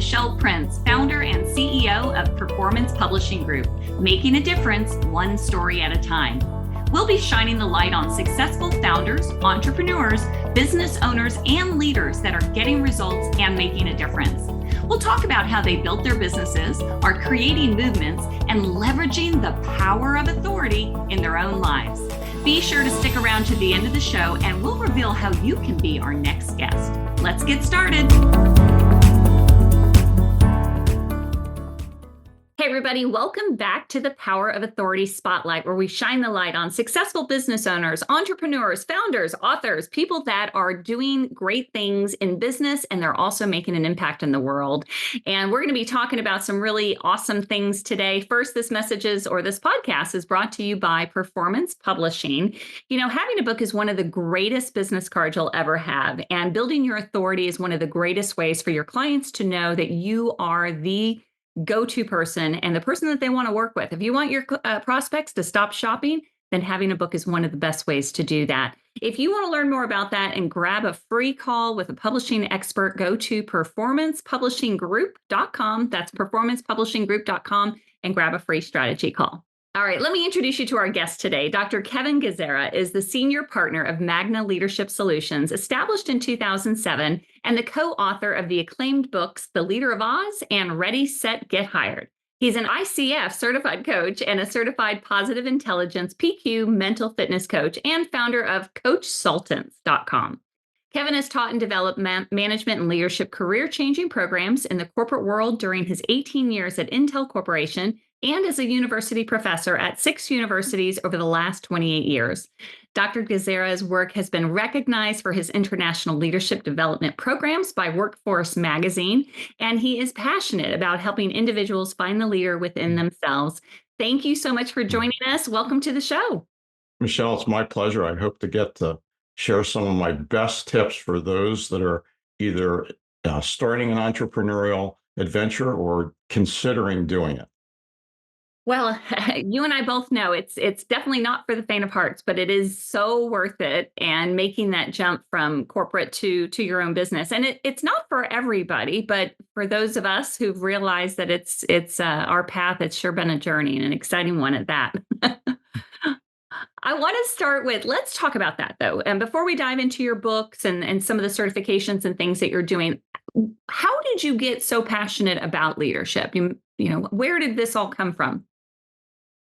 Michelle Prince, founder and CEO of Performance Publishing Group, making a difference one story at a time. We'll be shining the light on successful founders, entrepreneurs, business owners, and leaders that are getting results and making a difference. We'll talk about how they built their businesses, are creating movements, and leveraging the power of authority in their own lives. Be sure to stick around to the end of the show, and we'll reveal how you can be our next guest. Let's get started. Hey, everybody, welcome back to the Power of Authority Spotlight, where we shine the light on successful business owners, entrepreneurs, founders, authors, people that are doing great things in business, and they're also making an impact in the world. And we're going to be talking about some really awesome things today. First, this podcast is brought to you by Performance Publishing. You know, having a book is one of the greatest business cards you'll ever have, and building your authority is one of the greatest ways for your clients to know that you are the go-to person and the person that they want to work with. If you want your prospects to stop shopping, then having a book is one of the best ways to do that. If you want to learn more about that and grab a free call with a publishing expert, go to performancepublishinggroup.com. That's performancepublishinggroup.com and grab a free strategy call. All right, let me introduce you to our guest today. Dr. Kevin Gazzara is the senior partner of Magna Leadership Solutions, established in 2007, and the co-author of the acclaimed books, The Leader of Oz and Ready, Set, Get Hired. He's an ICF-certified coach and a certified positive intelligence PQ mental fitness coach and founder of CoachSultants.com. Kevin has taught and developed management and leadership career-changing programs in the corporate world during his 18 years at Intel Corporation and as a university professor at 6 universities over the last 28 years. Dr. Gazzara's work has been recognized for his international leadership development programs by Workforce magazine, and he is passionate about helping individuals find the leader within themselves. Thank you so much for joining us. Welcome to the show. Michelle, it's my pleasure. I hope to get to share some of my best tips for those that are either starting an entrepreneurial adventure or considering doing it. Well, you and I both know it's definitely not for the faint of hearts, but it is so worth it, and making that jump from corporate to your own business. And it's not for everybody, but for those of us who've realized that it's our path, it's sure been a journey and an exciting one at that. I want to start with, let's talk about that though. And before we dive into your books and some of the certifications and things that you're doing, how did you get so passionate about leadership? You know, where did this all come from?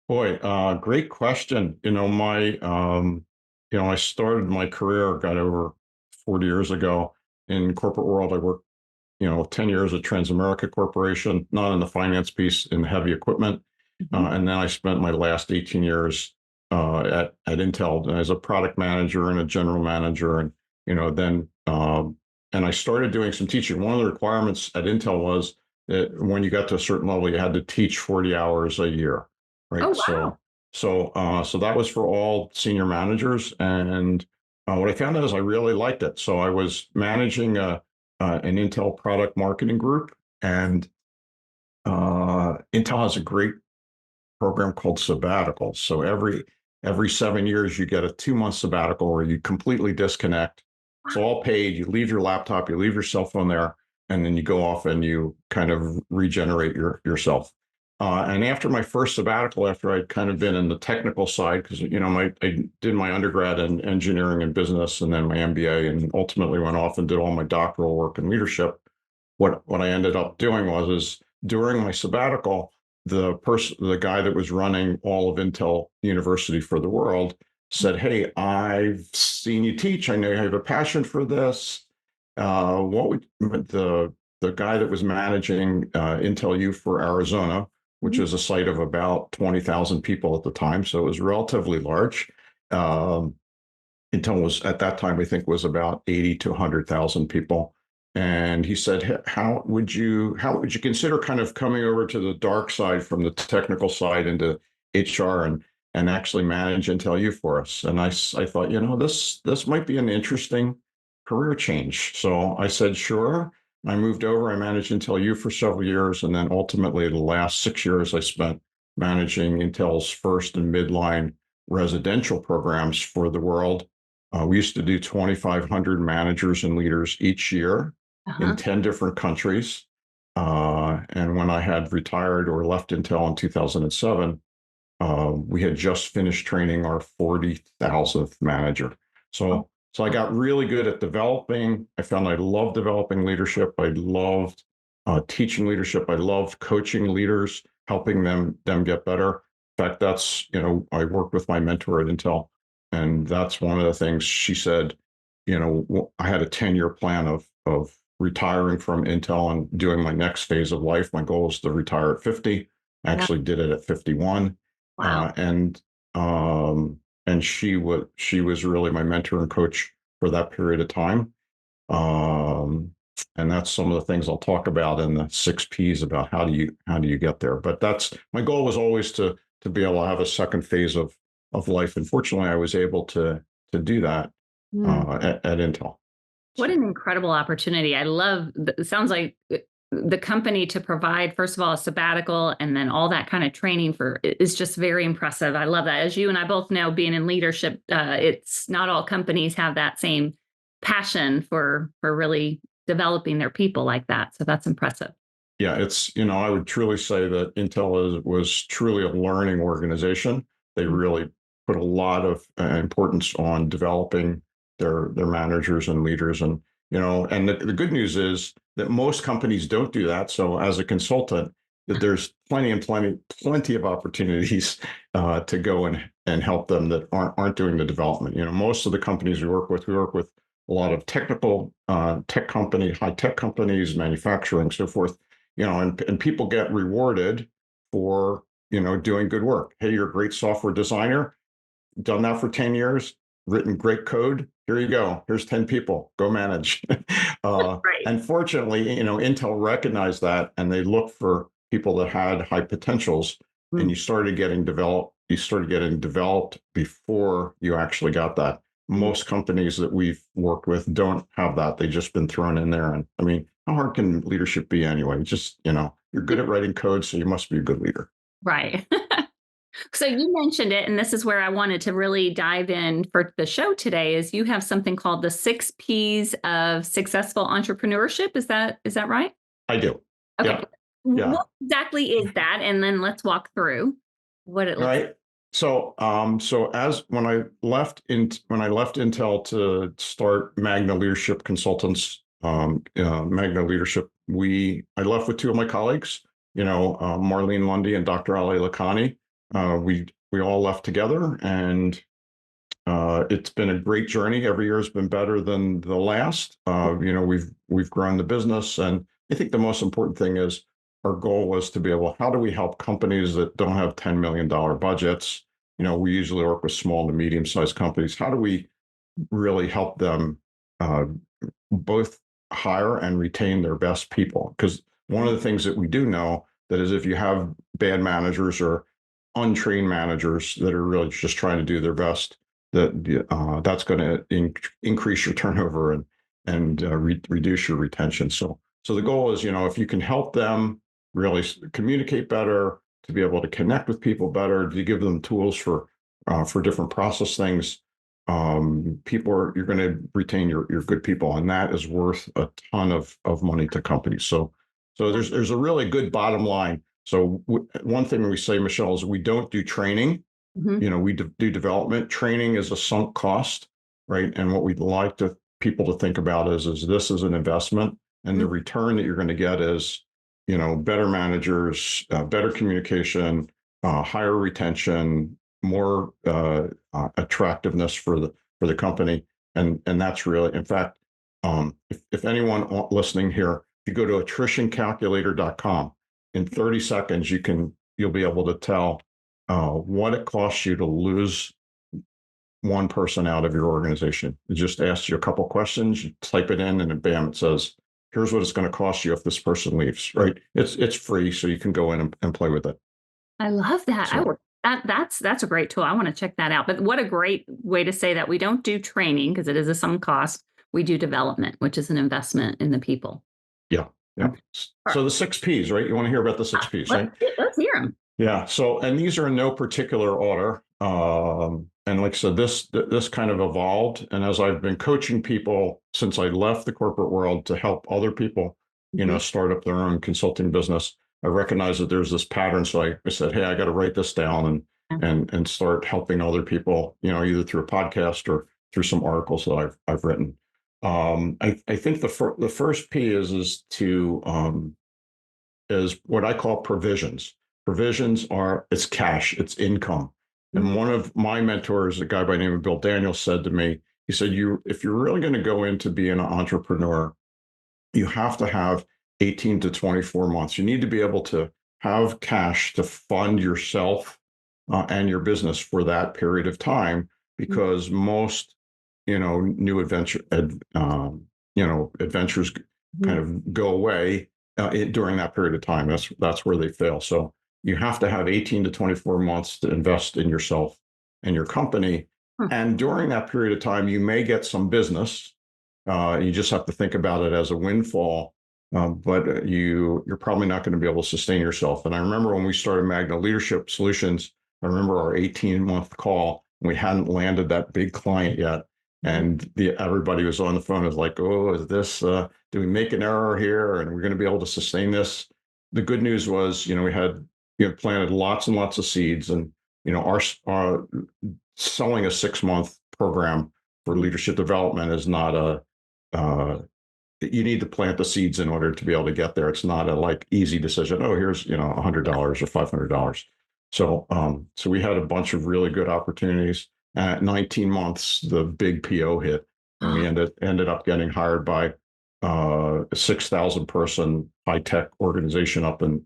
Boy, great question. I started my career, got over 40 years ago in corporate world. I worked, 10 years at Transamerica Corporation, not in the finance piece, in heavy equipment. And then I spent my last 18 years at Intel as a product manager and a general manager. And, then I started doing some teaching. One of the requirements at Intel was that when you got to a certain level, you had to teach 40 hours a year. Right. Oh, wow. So that was for all senior managers. And what I found out is I really liked it. So I was managing an Intel product marketing group, and Intel has a great program called sabbatical. So every 7 years, you get a 2-month sabbatical where you completely disconnect. It's all paid. You leave your laptop, you leave your cell phone there, and then you go off and you kind of regenerate yourself. And after my first sabbatical, after I'd kind of been in the technical side, because I did my undergrad in engineering and business, and then my MBA, and ultimately went off and did all my doctoral work in leadership. What I ended up doing was during my sabbatical, the guy that was running all of Intel University for the world said, "Hey, I've seen you teach. I know you have a passion for this. What would the guy that was managing Intel U for Arizona, which is a site of about 20,000 people at the time, so it was relatively large. Intel was, at that time, I think, was about 80 to 100,000 people. And he said, how would you consider kind of coming over to the dark side from the technical side into HR and actually manage Intel U for us?" And I thought, this might be an interesting career change. So I said, sure. I moved over. I managed Intel U for several years. And then ultimately, the last 6 years, I spent managing Intel's first and midline residential programs for the world. We used to do 2,500 managers and leaders each year in 10 different countries. And when I had retired or left Intel in 2007, we had just finished training our 40,000th manager. Oh, So I got really good at developing. I found I loved developing leadership. I loved teaching leadership. I loved coaching leaders, helping them get better. In fact, that's, I worked with my mentor at Intel, and that's one of the things she said. I had a 10-year plan of retiring from Intel and doing my next phase of life. My goal was to retire at 50. I yeah. actually did it at 51. Wow. uh, and and she was really my mentor and coach for that period of time. And that's some of the things I'll talk about in the 6 Ps about how do you get there. But that's my goal was always to be able to have a second phase of life. And fortunately, I was able to do that Hmm. at Intel. What So an incredible opportunity. I love, it sounds like the company to provide, first of all, a sabbatical and then all that kind of training for is just very impressive. I love that. As you and I both know, being in leadership, it's not all companies have that same passion for really developing their people like that. So that's impressive. yeah, I would truly say that Intel was truly a learning organization. They Mm. really put a lot of importance on developing their managers and leaders. And the good news is that most companies don't do that. So as a consultant, that there's plenty of opportunities to go and help them that aren't doing the development. Most of the companies we work with a lot of technical high tech companies, manufacturing, so forth. And people get rewarded for, doing good work. Hey, you're a great software designer, done that for 10 years, written great code. Here you go. Here's 10 people, go manage. Right. And fortunately, Intel recognized that and they looked for people that had high potentials, and Mm. you started getting developed before you actually got that. Mm. Most companies that we've worked with don't have that. They've just been thrown in there. And I mean, how hard can leadership be anyway? Just, you're good at writing code, so you must be a good leader. Right. So you mentioned it, and this is where I wanted to really dive in for the show today. Is you have something called the 6 Ps of successful entrepreneurship? Is that right? I do. Okay. Yeah. Yeah. What exactly is that? And then let's walk through what it All looks. right. So as when I left Intel to start Magna Leadership Consultants, Magna Leadership, I left with two of my colleagues, Marlene Lundy and Dr. Ali Lakhani. We all left together, and it's been a great journey. Every year has been better than the last. We've grown the business, and I think the most important thing is our goal was to be able. How do we help companies that don't have $10 million budgets? We usually work with small to medium sized companies. How do we really help them uh, both hire and retain their best people? Because one of the things that we do know that is if you have bad managers or untrained managers that are really just trying to do their best, that's going to increase your turnover and reduce your retention. So the goal is, if you can help them really communicate better, to be able to connect with people better, to give them tools for different process things, you're going to retain your good people, and that is worth a ton of money to companies. So there's a really good bottom line. So one thing we say, Michelle, is we don't do training. Mhm. We do development. Training is a sunk cost, right? And what we'd like people to think about is this is an investment, and the Mhm. return that you're going to get is, better managers, better communication, higher retention, more attractiveness for the company, and that's really, in fact, if anyone listening here, if you go to attritioncalculator.com, in 30 seconds you'll be able to tell what it costs you to lose one person out of your organization. It just asks you a couple questions, you type it in, and then bam, it says, here's what it's going to cost you if this person leaves, right? It's free, so you can go in and play with it. I love that. I So would that's a great tool. I want to check that out. But what a great way to say that we don't do training because it is a some cost. We do development, which is an investment in the people. yeah, yeah. Okay. So the 6 Ps, right? You want to hear about the 6 Ps, right? Let's hear them. Yeah. So, and these are in no particular order. And like I said, this kind of evolved. And as I've been coaching people since I left the corporate world to help other people start up their own consulting business, I recognized that there's this pattern. So I said, hey, I got to write this down and start helping other people, either through a podcast or through some articles that I've written. I think the first P is what I call provisions. Provisions it's cash, it's income. And one of my mentors, a guy by the name of Bill Daniels, said to me, he said, if you're really going to go into being an entrepreneur, you have to have 18 to 24 months. You need to be able to have cash to fund yourself and your business for that period of time, because most, new adventures kind of go away during that period of time. That's where they fail. So you have to have 18 to 24 months to invest in yourself and your company. And during that period of time, you may get some business. You just have to think about it as a windfall, but you're probably not going to be able to sustain yourself. And I remember when we started Magna Leadership Solutions, I remember our 18-month call. We hadn't landed that big client yet. And everybody was on the phone. It was like, oh, is this, do we make an error here? And we're going to be able to sustain this? The good news was, we had planted lots and lots of seeds. And, our selling a 6-month program for leadership development is not you need to plant the seeds in order to be able to get there. It's not a easy decision. Oh, here's, $100 or $500. So we had a bunch of really good opportunities. At 19 months, the big PO hit, and we ended up getting hired by a 6,000 person high tech organization up in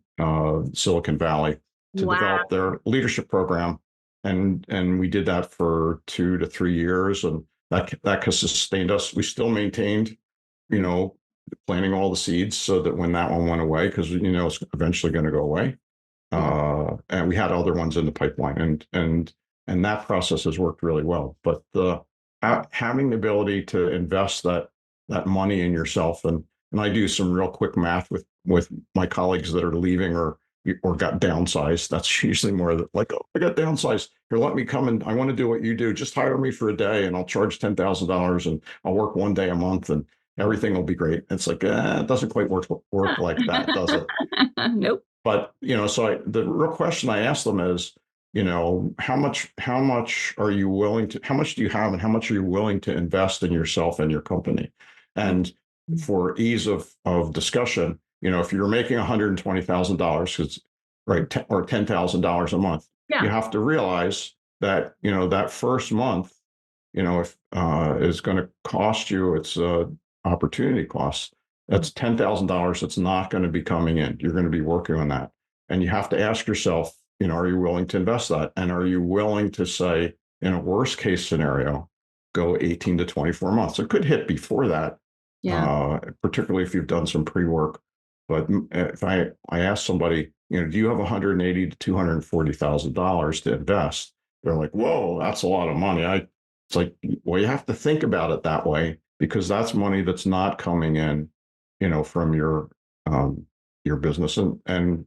Silicon Valley to develop their leadership program. And we did that for 2 to 3 years, and that sustained us. We still maintained, planting all the seeds so that when that one went away, because it's eventually going to go away, and we had other ones in the pipeline, and that process has worked really well. But having the ability to invest that money in yourself, and I do some real quick math with my colleagues that are leaving or got downsized. That's usually more like, oh, I got downsized. Here, let me come and I want to do what you do. Just hire me for a day and I'll charge $10,000 and I'll work 1 day a month and everything will be great. It's like, it doesn't quite work like that, does it? Nope. But, so the real question I ask them is, how much are you willing to, how much do you have and how much are you willing to invest in yourself and your company? And for ease of discussion, if you're making $120,000, right, or $10,000 a month, you have to realize that, that first month, if is going to cost you, it's opportunity costs. That's $10,000 that's not going to be coming in. You're going to be working on that. And you have to ask yourself, are you willing to invest that? And are you willing to say, in a worst case scenario, go 18 to 24 months? It could hit before that, particularly if you've done some pre-work. But if I ask somebody, do you have $180,000 to $240,000 to invest? They're like, whoa, that's a lot of money. It's like, well, you have to think about it that way, because that's money that's not coming in, from your business, and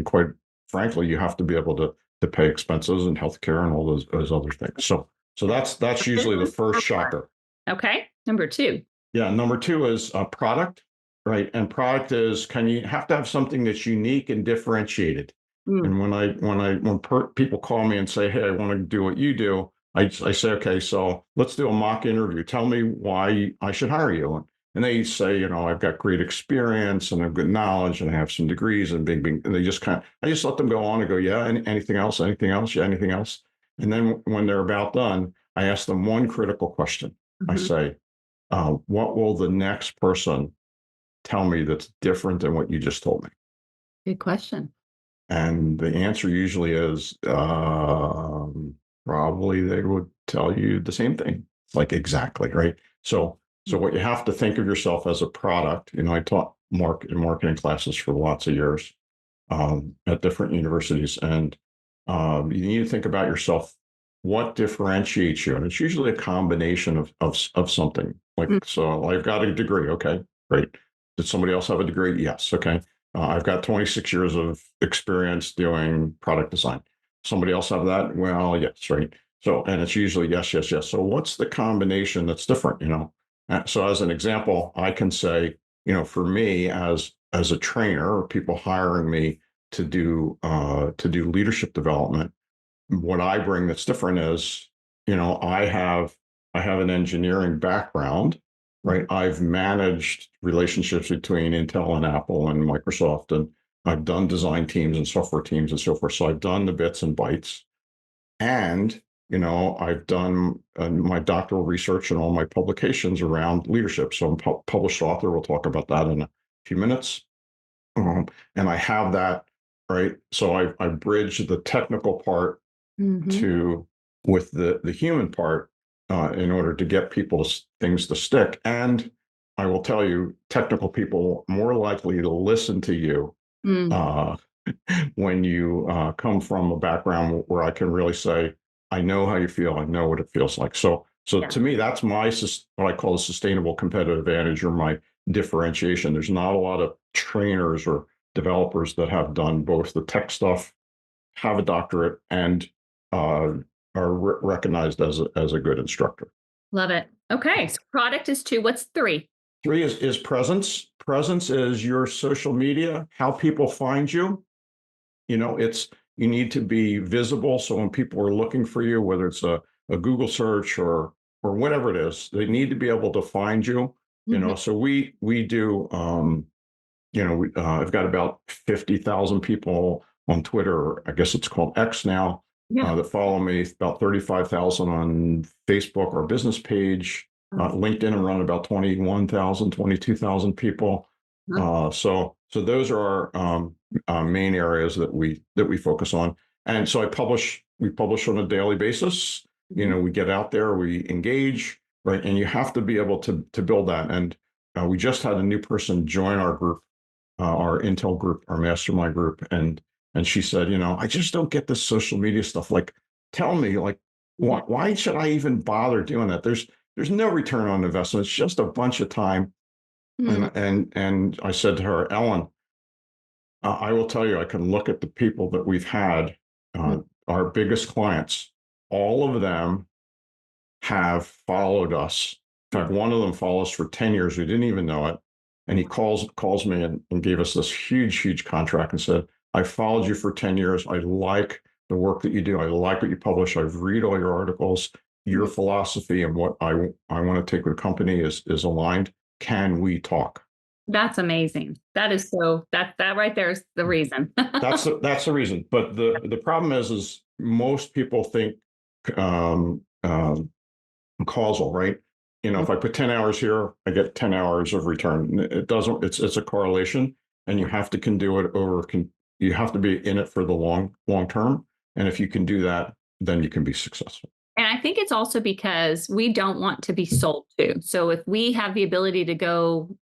quite frankly, you have to be able to pay expenses and healthcare and all those other things. So that's usually the first shocker. Okay. Number 2. Yeah. Number 2 is product, right? And product is, you have to have something that's unique and differentiated. And when people call me and say, hey, I want to do what you do, I say, okay, so let's do a mock interview. Tell me why I should hire you. And they say, I've got great experience and I've good knowledge and I have some degrees and and they just I just let them go on and go, yeah, anything else? Anything else? Yeah, anything else? And then when they're about done, I ask them one critical question. I say, what will the next person tell me that's different than what you just told me? Good question. And the answer usually is probably they would tell you the same thing. Like, exactly, right? So what you have to think of yourself as a product. I taught marketing classes for lots of years at different universities. And you need to think about yourself. What differentiates you? And it's usually a combination of something. So I've got a degree. Okay, great. Did somebody else have a degree? Yes. Okay. I've got 26 years of experience doing product design. Somebody else have that? Well, yes, right. So, and it's usually yes, yes, yes. So what's the combination that's different, So as an example, I can say, for me as a trainer, or people hiring me to do leadership development, what I bring that's different is, I have an engineering background, right? I've managed relationships between Intel and Apple and Microsoft, and I've done design teams and software teams and so forth. So I've done the bits and bytes, and I've done my doctoral research and all my publications around leadership. So I'm published author. We'll talk about that in a few minutes. And I have that, right? So I bridge the technical part Mm-hmm. to with the human part in order to get people's things to stick. And I will tell you, technical people are more likely to listen to you Mm. uh, when you come from a background where I can really say, I know how you feel, I know what it feels like. So Yeah. to me, that's what I call a sustainable competitive advantage, or my differentiation. There's not a lot of trainers or developers that have done both the tech stuff, have a doctorate, and uh, are recognized as a good instructor. Love it. Okay. So product is 2. What's 3? Three is presence. Presence is your social media, how people find you. It's you need to be visible. So when people are looking for you, whether it's a Google search or whatever it is, they need to be able to find you. Mm-hmm. So we do. I've got about 50,000 people on Twitter. I guess it's called X now, Yeah. that follow me. About 35,000 on Facebook, our business page. LinkedIn, I'm running about 21,000, 22,000 people. So those are our main areas that we focus on. And so we publish on a daily basis. Mm-hmm. We get out there, we engage, right? And you have to be able to build that. And we just had a new person join our group, our Intel group, our mastermind group, and she said, I just don't get this social media stuff. Like, tell me, like, Yeah. why should I even bother doing that? There's no return on investment. It's just a bunch of time. Mm. And I said to her, Ellen, I will tell you, I can look at the people that we've had, Mm. our biggest clients. All of them have followed us. In fact, one of them followed us for 10 years. We didn't even know it. And he calls me and gave us this huge contract and said, I followed you for 10 years. I like the work that you do. I like what you publish. I've read all your articles. Your Mm. philosophy and what I want to take with the company is aligned. Can we talk? That's amazing. That is that right there is the reason. That's the reason. But the problem is most people think um, um, causal, right? If I put 10 hours here, I get 10 hours of return. It doesn't, it's a correlation, and you have to you have to be in it for the long term. And if you can do that, then you can be successful. And I think it's also because we don't want to be sold to. So if we have the ability to go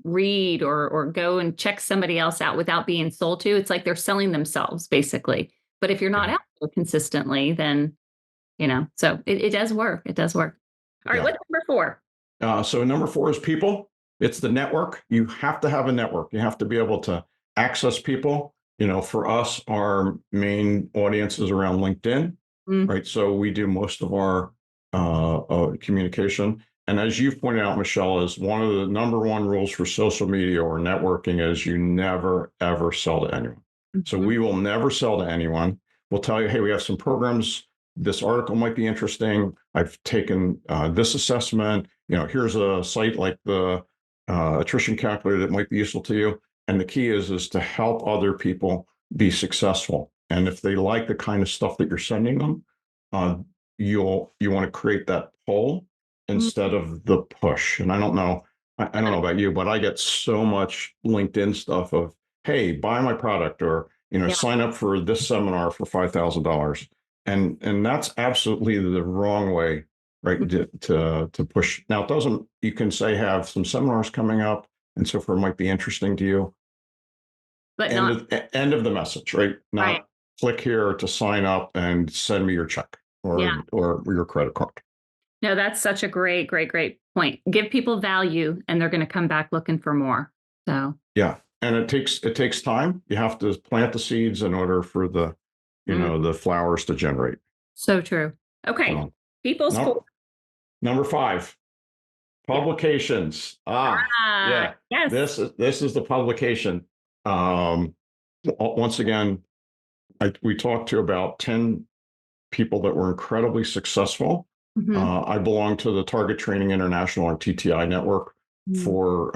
read or go and check somebody else out without being sold to, it's like they're selling themselves basically. But if you're not Yeah. out there consistently, then so it does work. It does work. All right, Yeah. what's number 4? So number 4 is people. It's the network. You have to have a network. You have to be able to access people. For us, our main audience is around LinkedIn, Mm. right? So we do most of our communication. And as you pointed out, Michelle, is one of the number one rules for social media or networking is you never, ever sell to anyone. So Mhm. we will never sell to anyone. We'll tell you, hey, we have some programs. This article might be interesting. I've taken this assessment. Here's a site like the attrition calculator that might be useful to you. And the key is to help other people be successful. And if they like the kind of stuff that you're sending them, uh, you want to create that pull Mm. instead of the push. And I don't know, I don't know about you, but I get so much LinkedIn stuff of, hey, buy my product, or Yeah. sign up for this seminar for $5,000. And that's absolutely the wrong way, right? To push. Now, it doesn't. You can say have some seminars coming up, and so forth might be interesting to you. But not End of the message, right? right. Not click here to sign up and send me your check Yeah. or your credit card. No, that's such a great point. Give people value and they're going to come back looking for more. So, Yeah, and it takes time. You have to plant the seeds in order for mm, the flowers to generate. so true. Okay. So, People's no, number 5. Publications. Ah, Yeah. yes. This is the publication. Um, Once again, we talked to about 10 people that were incredibly successful. Mhm. I belong to the Target Training International or TTI network Mm. for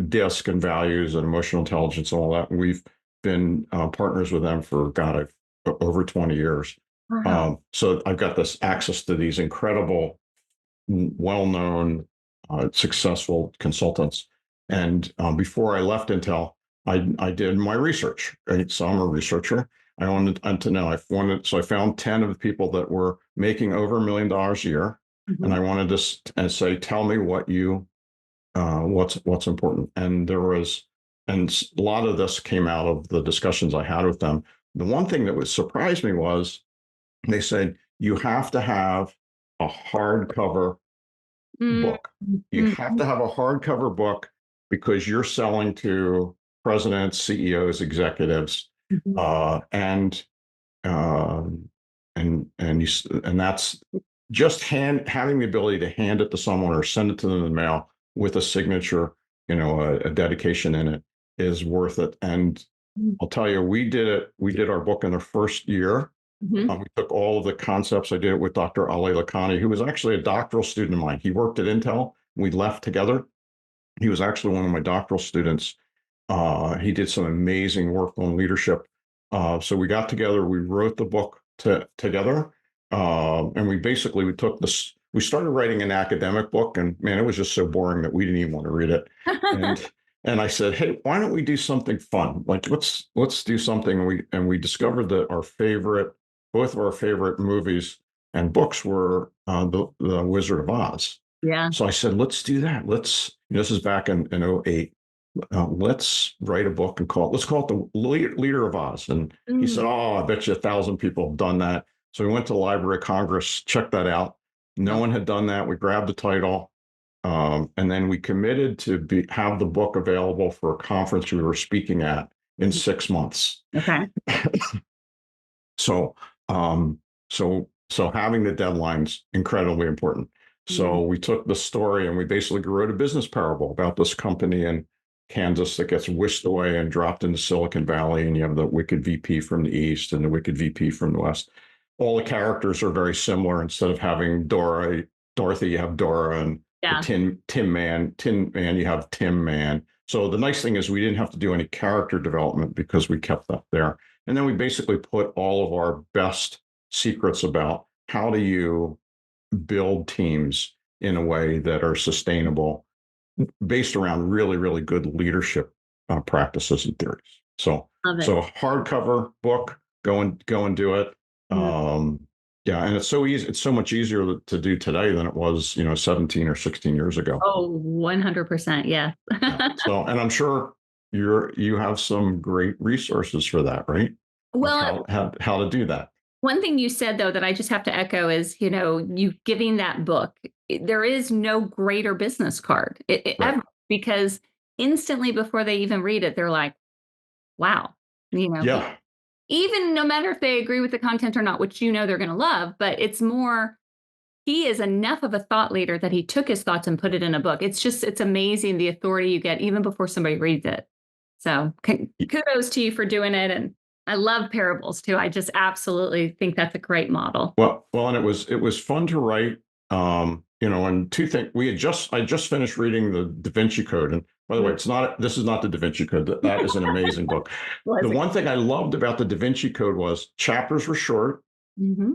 DISC and values and emotional intelligence and all that. And we've been partners with them for, God, over 20 years. Wow. So I've got this access to these incredible, well-known, successful consultants. And before I left Intel, I did my research. Right? So I'm a researcher. I wanted to know. So I found 10 of the people that were making over $1 million a year, and Mhm. I wanted to say, tell me what's important. And a lot of this came out of the discussions I had with them. The one thing that surprised me was they said you have to have a hardcover Mm. book. You have Mhm. to have a hardcover book because you're selling to presidents, CEOs, executives, Mhm. and and that's just having the ability to hand it to someone or send it to them in the mail with a signature, a dedication in it is worth it. And I'll tell you, we did it. We did our book in the first year. Mhm. We took all of the concepts. I did it with Dr. Ali Lakhani, who was actually a doctoral student of mine. He worked at Intel. We left together. He was actually one of my doctoral students. He did some amazing work on leadership. So we got together, we wrote the book together, and we took this. We started writing an academic book, and man, it was just so boring that we didn't even want to read it. And and I said, hey, why don't we do something fun? Like let's do something. And we discovered that both of our favorite movies and books were the Wizard of Oz. Yeah. So I said, let's do that. This is back in '08. Let's write a book and let's call it the Leader of Oz. And he said, Mm. oh, I bet you 1,000 people have done that. So we went to the Library of Congress, checked that out. No Wow. one had done that. We grabbed the title. And then we committed to have the book available for a conference we were speaking at in 6 months. Okay. So, so having the deadlines incredibly important. Mm. So we took the story and we basically wrote a business parable about this company in Kansas that gets whisked away and dropped into Silicon Valley, and you have the wicked VP from the east and the wicked VP from the west. All the characters are very similar. Instead of having Dorothy, you have Dora, and the Yeah. Tin Man, you have Tim Man. So the nice thing is we didn't have to do any character development because we kept that there. And then we basically put all of our best secrets about how do you build teams in a way that are sustainable based around really, really good leadership practices and theories. So, Love it. so hardcover book, go and do it. Mm. Yeah, and it's so easy. It's so much easier to do today than it was, 17 or 16 years ago. Oh, 100%. Yeah. Yeah. So, and I'm sure you have some great resources for that, right? Of Well, how to do that. one thing you said though that I just have to echo is, you giving that book. There is no greater business card Right. ever, because instantly before they even read it, they're like, "Wow," you know. Yeah. Even no matter if they agree with the content or not, which they're going to love, but it's more. He is enough of a thought leader that he took his thoughts and put it in a book. It's amazing the authority you get even before somebody reads it. So kudos to you for doing it. And I love parables too. I just absolutely think that's a great model. Well, and it was fun to write. And two things I just finished reading the Da Vinci Code, and by the way, this is not the Da Vinci Code. That is an amazing book. The Was it? one thing I loved about the Da Vinci Code was chapters were short, Hmm.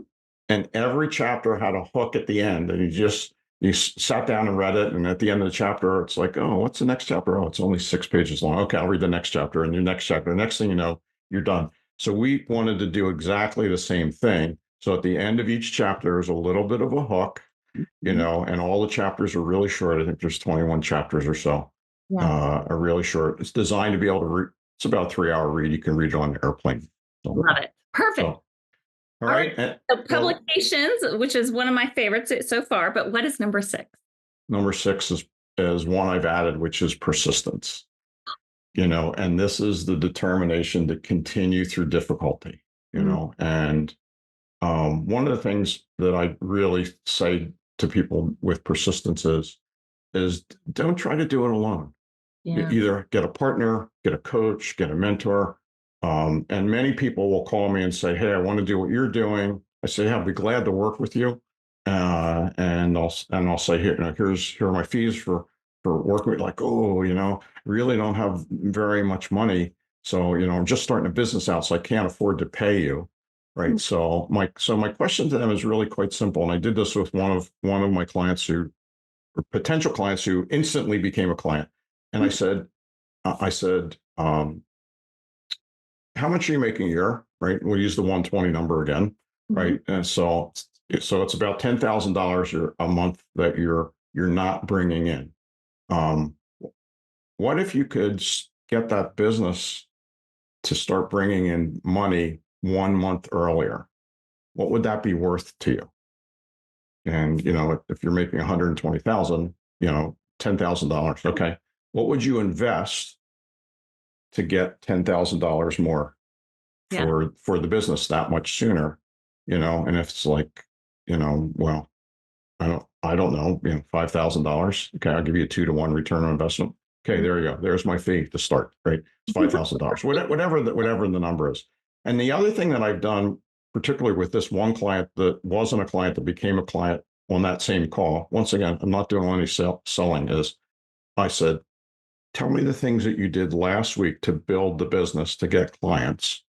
and every chapter had a hook at the end, and you sat down and read it, and at the end of the chapter, it's like, oh, what's the next chapter? Oh, it's only 6 pages long. Okay, I'll read the next chapter, and the next chapter. The next thing you know, you're done. So we wanted to do exactly the same thing. So at the end of each chapter, there's a little bit of a hook, and all the chapters are really short. I think there's 21 chapters or so, Yeah. are really short. It's designed to be able to read. It's about a 3-hour read. You can read it on an airplane. So, Love it. Perfect. so all All right. right. So Well, publications, which is one of my favorites so far, but what is number 6? number 6 is one I've added, which is persistence. And this is the determination to continue through difficulty. Mm. And one of the things that I really say to people with persistence is is don't try to do it alone. Yeah. Either get a partner, get a coach, get a mentor. And many people will call me and say, "Hey, I want to do what you're doing." I say, "Yeah, I'll be glad to work with you." And I'll say, "Here, here are my fees for working with." Like, oh, really don't have very much money, so I'm just starting a business out, so I can't afford to pay you, right? So my question to them is really quite simple, and I did this with one of my clients who, or potential clients, who instantly became a client, and I said, how much are you making a year? Right. We'll use the 120 number again. Mhm. Right. And so it's about $10,000 a month that you're not bringing in. Um, what if you could get that business to start bringing in money 1 month earlier? What would that be worth to you? And if you're making 120,000, $10,000. Okay. What would you invest to get $10,000 more Yeah. for the business that much sooner? And if it's like, well, I don't know, $5,000. Okay, I'll give you a 2-to-1 return on investment. Okay, there you go. There's my fee to start, right? It's $5,000. Whatever the number is. And the other thing that I've done, particularly with this one client that wasn't a client that became a client on that same call, once again, I'm not doing any selling, is I said, tell me the things that you did last week to build the business to get clients,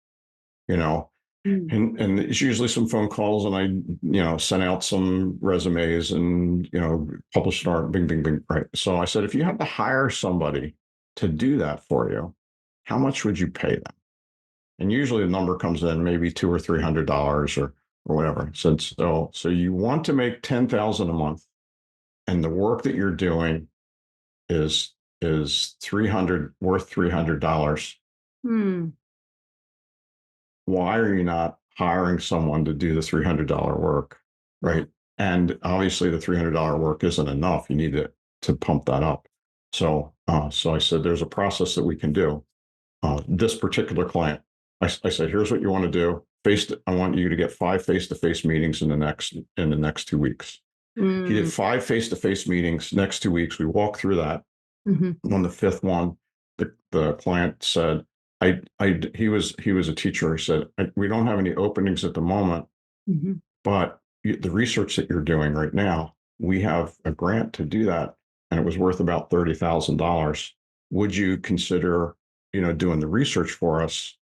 you know, Mm. and it's usually some phone calls, and I sent out some resumes and published an art, bing, bing, bing, right? So I said, if you had to hire somebody to do that for you, how much would you pay them? And usually the number comes in maybe $200 or $300 or whatever. So you want to make 10,000 a month, and the work that you're doing is 300 worth $300. Hmm. Why are you not hiring someone to do the $300 work, Yeah. right? And obviously the $300 work isn't enough. You need to pump that up. So I said, there's a process that we can do. This particular client, I said, here's what you want to do. I want you to get 5 face-to-face meetings in the next 2 weeks. He did Mm. 5 face-to-face meetings next 2 weeks. We walked through that. Mhm. On the fifth one, the client said, he was a teacher. He said, we don't have any openings at the moment, Mhm. but the research that you're doing right now, we have a grant to do that, and it was worth about $30,000. Would you consider, doing the research for us?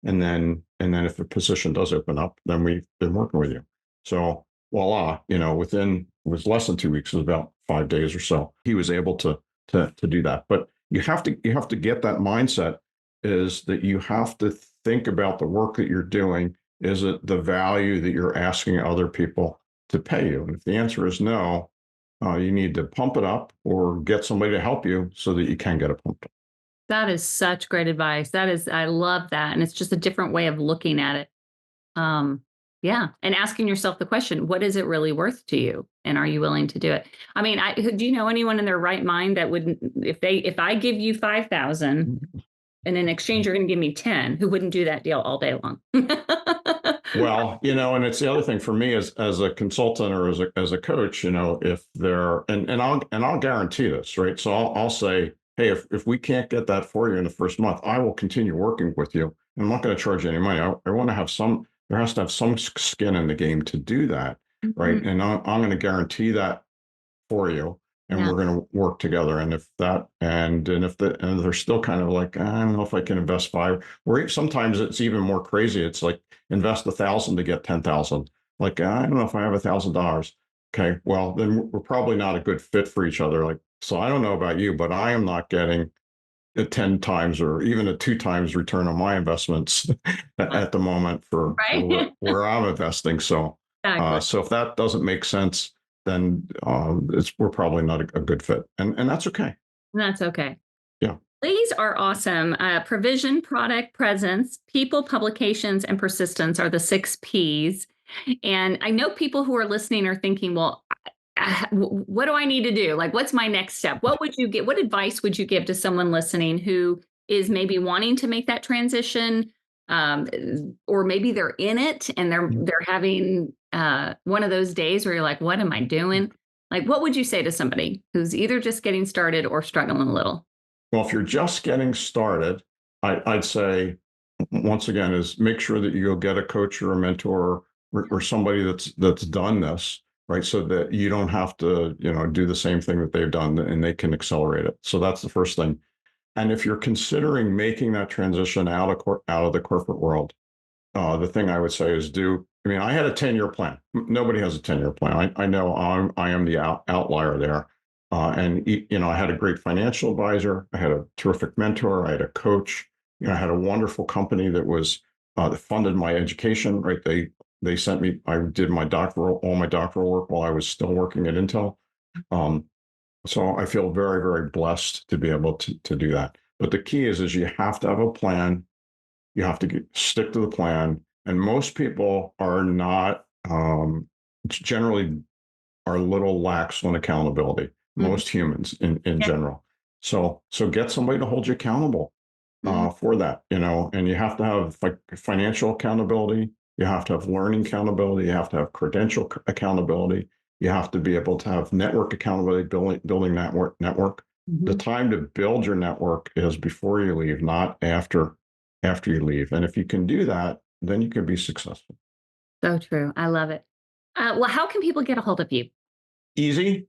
And then if a position does open up, then we've been working with you. So voila, within, it was less than 2 weeks, it was about 5 days or so, he was able to do that. But you have to get that mindset, is that you have to think about the work that you're doing. Is it the value that you're asking other people to pay you? And if the answer is no, you need to pump it up or get somebody to help you so that you can get it pumped up. That is such great advice. I love that. And it's just a different way of looking at it. Um, yeah. And asking yourself the question, what is it really worth to you? And are you willing to do it? I mean, do you know anyone in their right mind that wouldn't, if I give you 5,000 and in exchange, you're going to give me 10, who wouldn't do that deal all day long? Well, and it's the other thing for me as a consultant or as a coach, if they're, and I'll guarantee this, right? So I'll say, hey, if we can't get that for you in the first month, I will continue working with you. I'm not going to charge you any money. I want to have there has to have some skin in the game to do that, right? Mhm. And I'm going to guarantee that for you, and Yeah. we're going to work together. And if they're still kind of like, I don't know if I can invest 5, or sometimes it's even more crazy. It's like, invest 1,000 to get 10,000. Like, I don't know if I have $1,000. Okay, well then we're probably not a good fit for each other. Like, so I don't know about you, but I am not getting a 10 times or even a 2 times return on my investments at the moment for where, Right. where I'm investing. So, Exactly. so if that doesn't make sense, then we're probably not a good fit, and that's okay. That's okay. Yeah. These are awesome. Provision, product, presence, people, publications, and persistence are the 6 Ps. And I know people who are listening are thinking, well, what do I need to do? Like, what's my next step? What advice would you give to someone listening who is maybe wanting to make that transition? Um, or maybe they're in it and they're having one of those days where you're like, what am I doing? Like, what would you say to somebody who's either just getting started or struggling a little? Well, if you're just getting started, I'd say, once again, is make sure that you go get a coach or a mentor or somebody that's done this, right? So that you don't have to, do the same thing that they've done and they can accelerate it. So that's the first thing. And if you're considering making that transition out of the corporate world, the thing I would say is I had a 10-year plan. Nobody has a 10-year plan. I know I am the outlier there. And I had a great financial advisor. I had a terrific mentor. I had a coach. I had a wonderful company that funded my education, right? They sent me, I did all my doctoral work while I was still working at Intel. So I feel very, very blessed to be able to do that. But the key is you have to have a plan. You have to stick to the plan. And most people are not, generally are a little lax on accountability. Most humans in general. So get somebody to hold you accountable for that, and you have to have financial accountability. You have to have learning accountability. You have to have credential accountability. You have to be able to have network accountability, building network. The time to build your network is before you leave, not after you leave. And if you can do that, then you can be successful. So true. I love it. Well, how can people get a hold of you? Easy.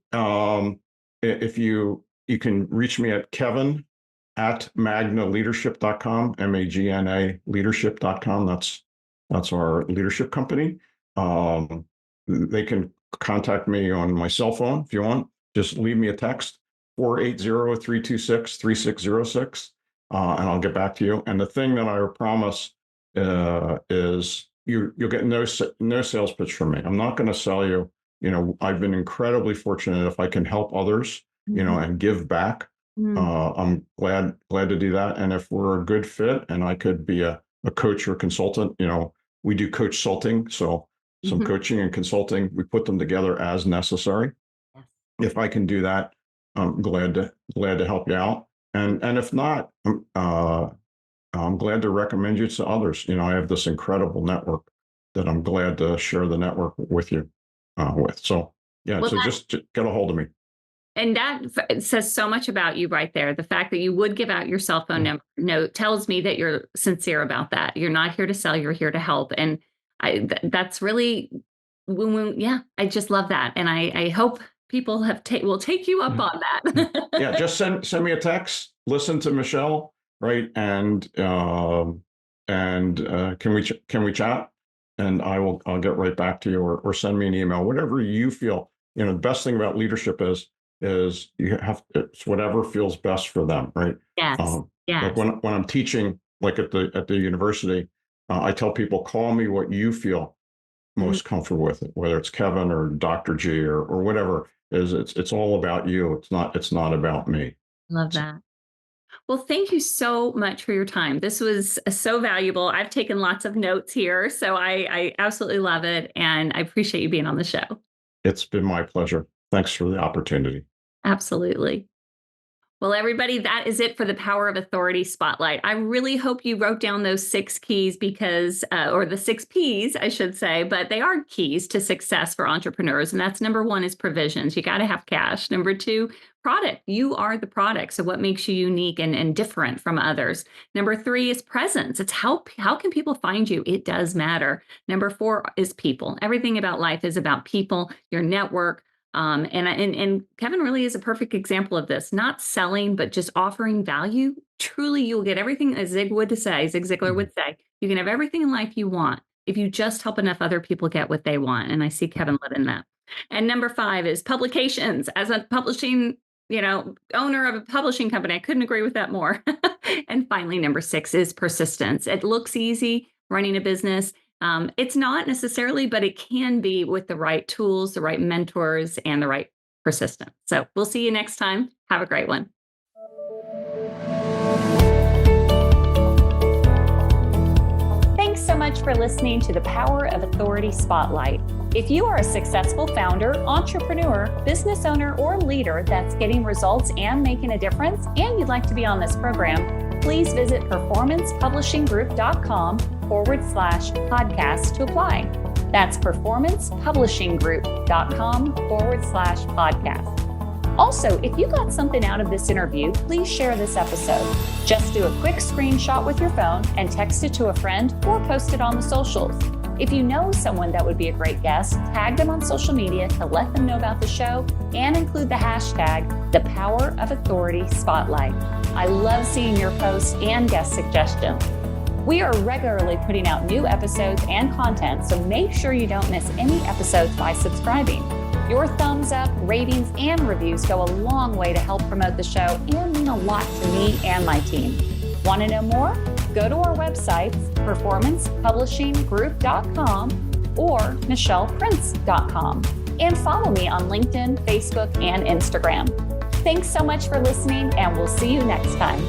If you can reach me at kevin@magnaleadership.com, MAGNA leadership.com. That's our leadership company. They can contact me on my cell phone if you want. Just leave me a text, 480-326-3606, and I'll get back to you. And the thing that I promise is you'll get no sales pitch from me. I'm not going to sell you. I've been incredibly fortunate if I can help others, and give back. I'm glad to do that. And if we're a good fit and I could be a coach or consultant, we do coach consulting. So some coaching and consulting, we put them together as necessary. If I can do that, I'm glad to help you out. And if not, I'm glad to recommend you to others. I have this incredible network that I'm glad to share the network with you with. So yeah, well, so just get a hold of me. And that says so much about you right there. The fact that you would give out your cell phone note tells me that you're sincere about that. You're not here to sell, you're here to help. And that's really, I just love that. And I hope people will take you up on that. Yeah, just send me a text, listen to Michelle, right? And can we chat? And I'll get right back to you, or send me an email, whatever you feel. The best thing about leadership is it's whatever feels best for them, right? Yes. Like when I'm teaching, like at the university, I tell people, call me what you feel most comfortable with, it, whether it's Kevin or Dr. G or whatever. It's all about you. It's not about me. Love that. Well, thank you so much for your time. This was so valuable. I've taken lots of notes here, so I absolutely love it. And I appreciate you being on the show. It's been my pleasure. Thanks for the opportunity. Absolutely. Well, everybody, that is it for the Power of Authority Spotlight. I really hope you wrote down those 6 keys or the 6 Ps, I should say, but they are keys to success for entrepreneurs. And that's number 1 is provisions. You got to have cash. Number 2, product. You are the product. So what makes you unique and different from others? Number 3 is presence. It's how can people find you? It does matter. Number 4 is people. Everything about life is about people, your network. And Kevin really is a perfect example of this, not selling, but just offering value. Truly, you'll get everything, as Zig Ziglar would say, you can have everything in life you want if you just help enough other people get what they want. And I see Kevin live in that. And number 5 is publications. As a publishing, owner of a publishing company, I couldn't agree with that more. And finally, number 6 is persistence. It looks easy running a business. It's not necessarily, but it can be with the right tools, the right mentors, and the right persistence. So we'll see you next time. Have a great one. Thanks so much for listening to the Power of Authority Spotlight. If you are a successful founder, entrepreneur, business owner, or leader that's getting results and making a difference, and you'd like to be on this program, please visit performancepublishinggroup.com/podcast to apply. That's performancepublishinggroup.com/podcast. Also, if you got something out of this interview, please share this episode. Just do a quick screenshot with your phone and text it to a friend or post it on the socials. If you know someone that would be a great guest, tag them on social media to let them know about the show and include the hashtag #ThePowerOfAuthoritySpotlight. I love seeing your posts and guest suggestions. We are regularly putting out new episodes and content, so make sure you don't miss any episodes by subscribing. Your thumbs up, ratings, and reviews go a long way to help promote the show and mean a lot to me and my team. Want to know more? Go to our websites, performancepublishinggroup.com or michelleprince.com, and follow me on LinkedIn, Facebook, and Instagram. Thanks so much for listening, and we'll see you next time.